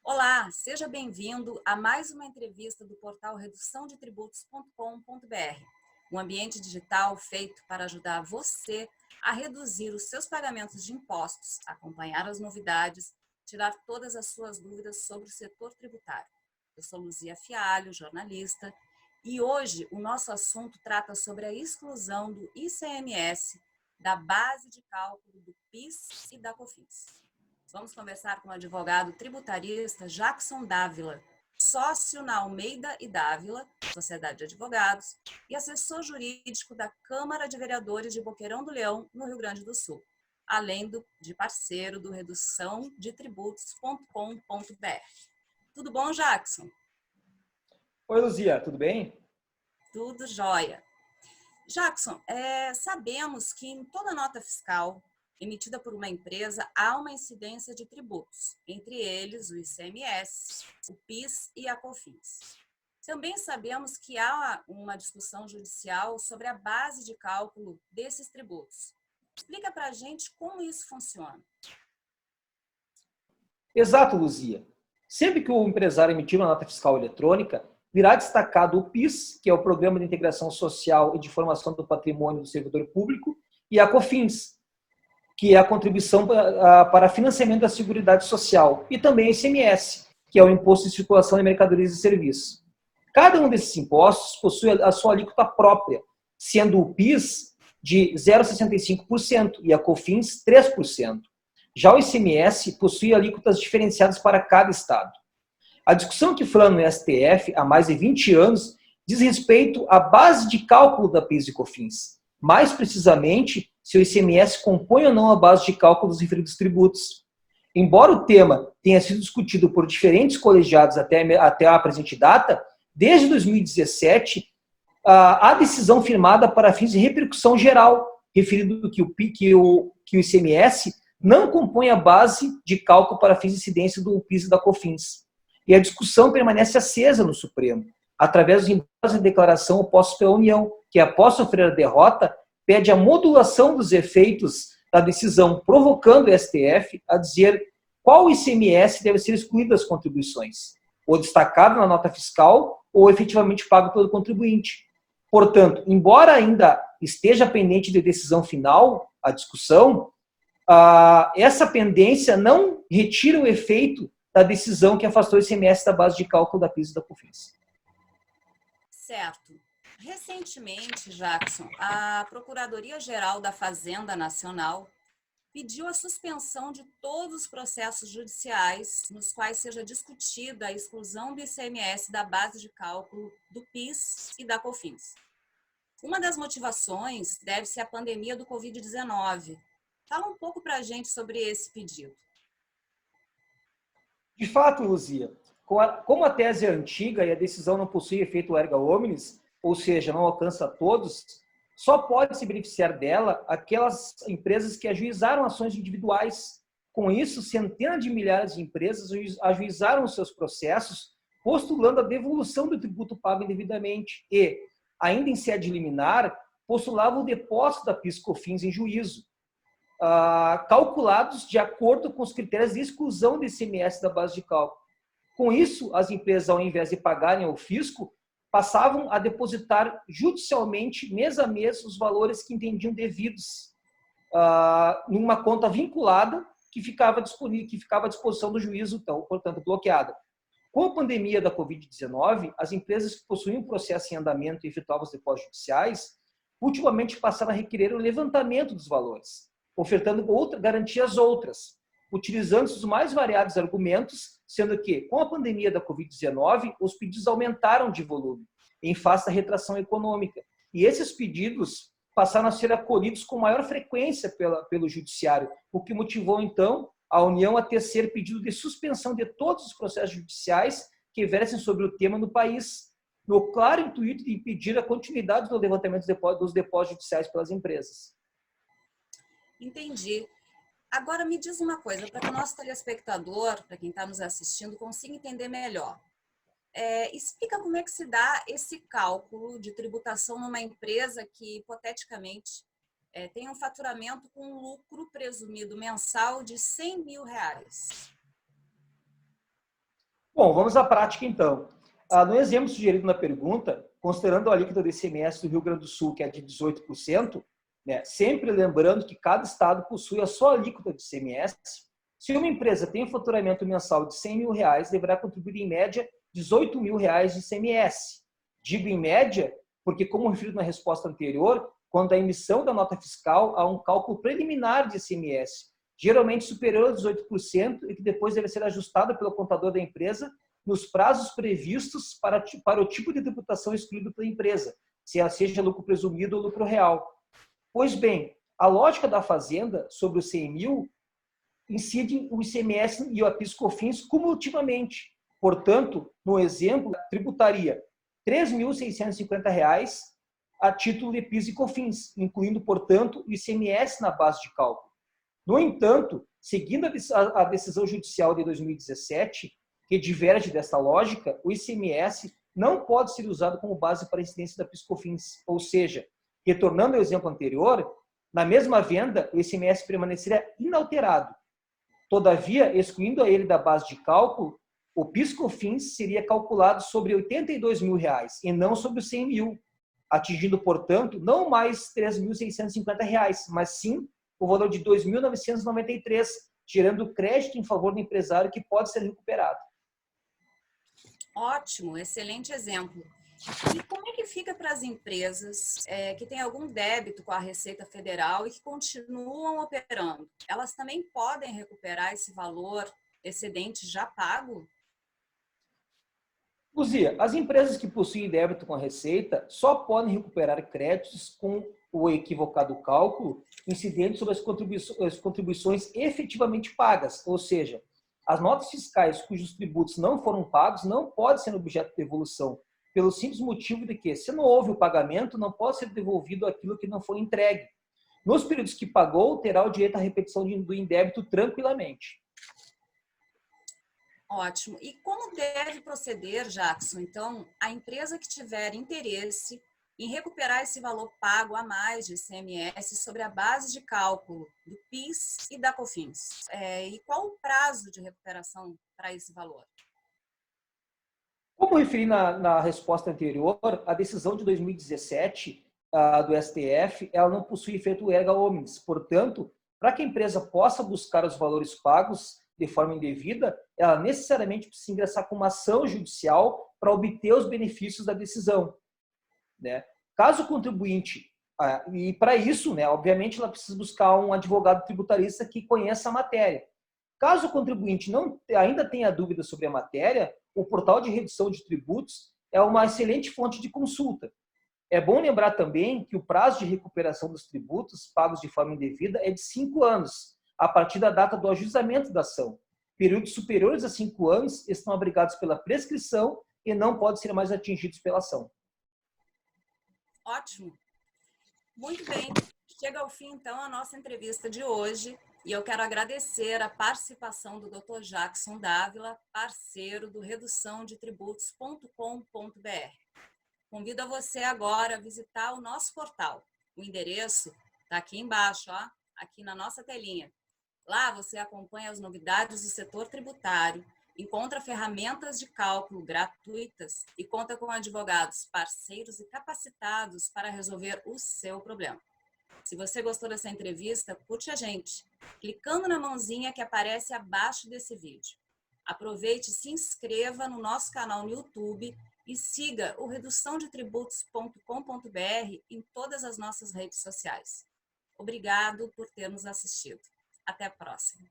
Olá, seja bem-vindo a mais uma entrevista do portal reduçãodetributos.com.br, um ambiente digital feito para ajudar você a reduzir os seus pagamentos de impostos, acompanhar as novidades, tirar todas as suas dúvidas sobre o setor tributário. Eu sou Luzia Fialho, jornalista, e hoje o nosso assunto trata sobre a exclusão do ICMS da base de cálculo do PIS e da COFINS. Vamos conversar com o advogado tributarista Jackson Dávila, sócio na Almeida e Dávila, Sociedade de Advogados, e assessor jurídico da Câmara de Vereadores de Boqueirão do Leão, no Rio Grande do Sul, além de parceiro do reduçãodetributos.com.br. Tudo bom, Jackson? Oi, Luzia, tudo bem? Tudo jóia. Jackson, sabemos que em toda nota fiscal emitida por uma empresa há uma incidência de tributos, entre eles o ICMS, o PIS e a COFINS. Também sabemos que há uma discussão judicial sobre a base de cálculo desses tributos. Explica para a gente como isso funciona. Exato, Luzia. Sempre que o empresário emitir uma nota fiscal eletrônica, virá destacado o PIS, que é o Programa de Integração Social e de Formação do Patrimônio do Servidor Público, e a COFINS, que é a contribuição para financiamento da Seguridade Social, e também o ICMS, que é o Imposto de Circulação de Mercadorias e Serviços. Cada um desses impostos possui a sua alíquota própria, sendo o PIS de 0,65% e a COFINS 3%. Já o ICMS possui alíquotas diferenciadas para cada estado. A discussão que flama no STF há mais de 20 anos diz respeito à base de cálculo da PIS e COFINS. Mais precisamente, se o ICMS compõe ou não a base de cálculo dos referidos tributos. Embora o tema tenha sido discutido por diferentes colegiados até a presente data, desde 2017, há decisão firmada para fins de repercussão geral, referindo que o ICMS não compõe a base de cálculo para fins de incidência do PIS e da COFINS. E a discussão permanece acesa no Supremo, através dos embargos de declaração opostos pela União, que, após sofrer a derrota, pede a modulação dos efeitos da decisão, provocando o STF a dizer qual ICMS deve ser excluído das contribuições, ou destacado na nota fiscal, ou efetivamente pago pelo contribuinte. Portanto, embora ainda esteja pendente de decisão final a discussão, essa pendência não retira o efeito da decisão que afastou o ICMS da base de cálculo da PIS e da COFINS. Certo. Recentemente, Jackson, a Procuradoria-Geral da Fazenda Nacional pediu a suspensão de todos os processos judiciais nos quais seja discutida a exclusão do ICMS da base de cálculo do PIS e da COFINS. Uma das motivações deve-se à pandemia do Covid-19. Fala um pouco para a gente sobre esse pedido. De fato, Luzia, como a tese é antiga e a decisão não possui efeito erga omnes, ou seja, não alcança todos, só pode se beneficiar dela aquelas empresas que ajuizaram ações individuais. Com isso, centenas de milhares de empresas ajuizaram os seus processos, postulando a devolução do tributo pago indevidamente e, ainda em sede liminar, postulavam o depósito da PIS/COFINS em juízo, calculados de acordo com os critérios de exclusão do ICMS da base de cálculo. Com isso, as empresas, ao invés de pagarem ao fisco, passavam a depositar judicialmente, mês a mês, os valores que entendiam devidos numa conta vinculada que ficava à disposição do juízo, então, portanto, bloqueada. Com a pandemia da Covid-19, as empresas que possuíam processo em andamento e efetuavam os depósitos judiciais, ultimamente passaram a requerer o levantamento dos valores, ofertando garantias outras, utilizando os mais variados argumentos, sendo que, com a pandemia da Covid-19, os pedidos aumentaram de volume, em face da retração econômica. E esses pedidos passaram a ser acolhidos com maior frequência pelo Judiciário, o que motivou, então, a União a tecer pedido de suspensão de todos os processos judiciais que versem sobre o tema no país, no claro intuito de impedir a continuidade do levantamento dos depósitos judiciais pelas empresas. Entendi. Agora me diz uma coisa, para que o nosso telespectador, para quem está nos assistindo, consiga entender melhor. Explica como é que se dá esse cálculo de tributação numa empresa que, hipoteticamente, tem um faturamento com um lucro presumido mensal de R$100 mil. Bom, vamos à prática então. No exemplo sugerido na pergunta, considerando a alíquota do ICMS do Rio Grande do Sul, que é de 18%, né, sempre lembrando que cada estado possui a sua alíquota de ICMS, se uma empresa tem um faturamento mensal de R$100 mil, deverá contribuir em média R$18 mil de ICMS. Digo em média, porque como referido na resposta anterior, quando a emissão da nota fiscal há um cálculo preliminar de ICMS, geralmente superior a 18% e que depois deve ser ajustado pelo contador da empresa nos prazos previstos para o tipo de tributação excluído pela empresa, se ela seja lucro presumido ou lucro real. Pois bem, a lógica da Fazenda sobre os 100 mil incide o ICMS e o PIS/COFINS cumulativamente. Portanto, no exemplo, tributaria R$ 3.650 a título de PIS e COFINS, incluindo, portanto, o ICMS na base de cálculo. No entanto, seguindo a decisão judicial de 2017, que diverge dessa lógica, o ICMS não pode ser usado como base para a incidência da PIS/COFINS, ou seja, retornando ao exemplo anterior, na mesma venda, o ICMS permaneceria inalterado. Todavia, excluindo ele da base de cálculo, o PIS/COFINS seria calculado sobre R$ 82 mil e não sobre os 100 mil, atingindo, portanto, não mais R$ 3.650, mas sim o valor de R$ 2.993, gerando crédito em favor do empresário que pode ser recuperado. Ótimo, excelente exemplo. E como é que fica para as empresas que têm algum débito com a Receita Federal e que continuam operando? Elas também podem recuperar esse valor excedente já pago? Luzia, as empresas que possuem débito com a Receita só podem recuperar créditos com o equivocado cálculo incidente sobre as contribuições efetivamente pagas, ou seja, as notas fiscais cujos tributos não foram pagos não podem ser objeto de devolução, pelo simples motivo de que, se não houve o pagamento, não pode ser devolvido aquilo que não foi entregue. Nos períodos que pagou, terá o direito à repetição do indébito tranquilamente. Ótimo. E como deve proceder, Jackson, então, a empresa que tiver interesse em recuperar esse valor pago a mais de ICMS sobre a base de cálculo do PIS e da COFINS? E qual o prazo de recuperação para esse valor? Como referi na resposta anterior, a decisão de 2017 do STF, ela não possui efeito erga omnes. Portanto, para que a empresa possa buscar os valores pagos de forma indevida, ela necessariamente precisa ingressar com uma ação judicial para obter os benefícios da decisão, né? Caso o contribuinte, e para isso, né, obviamente, ela precisa buscar um advogado tributarista que conheça a matéria. Caso o contribuinte ainda tenha dúvidas sobre a matéria, o portal de redução de tributos é uma excelente fonte de consulta. É bom lembrar também que o prazo de recuperação dos tributos pagos de forma indevida é de 5 anos, a partir da data do ajuizamento da ação. Períodos superiores a 5 anos estão abrigados pela prescrição e não podem ser mais atingidos pela ação. Ótimo. Muito bem. Chega ao fim, então, a nossa entrevista de hoje. E eu quero agradecer a participação do Dr. Jackson Dávila, parceiro do reduçãodetributos.com.br. Convido a você agora a visitar o nosso portal. O endereço está aqui embaixo, ó, aqui na nossa telinha. Lá você acompanha as novidades do setor tributário, encontra ferramentas de cálculo gratuitas e conta com advogados parceiros e capacitados para resolver o seu problema. Se você gostou dessa entrevista, curte a gente, clicando na mãozinha que aparece abaixo desse vídeo. Aproveite e se inscreva no nosso canal no YouTube e siga o reduçãodetributos.com.br em todas as nossas redes sociais. Obrigado por ter nos assistido. Até a próxima.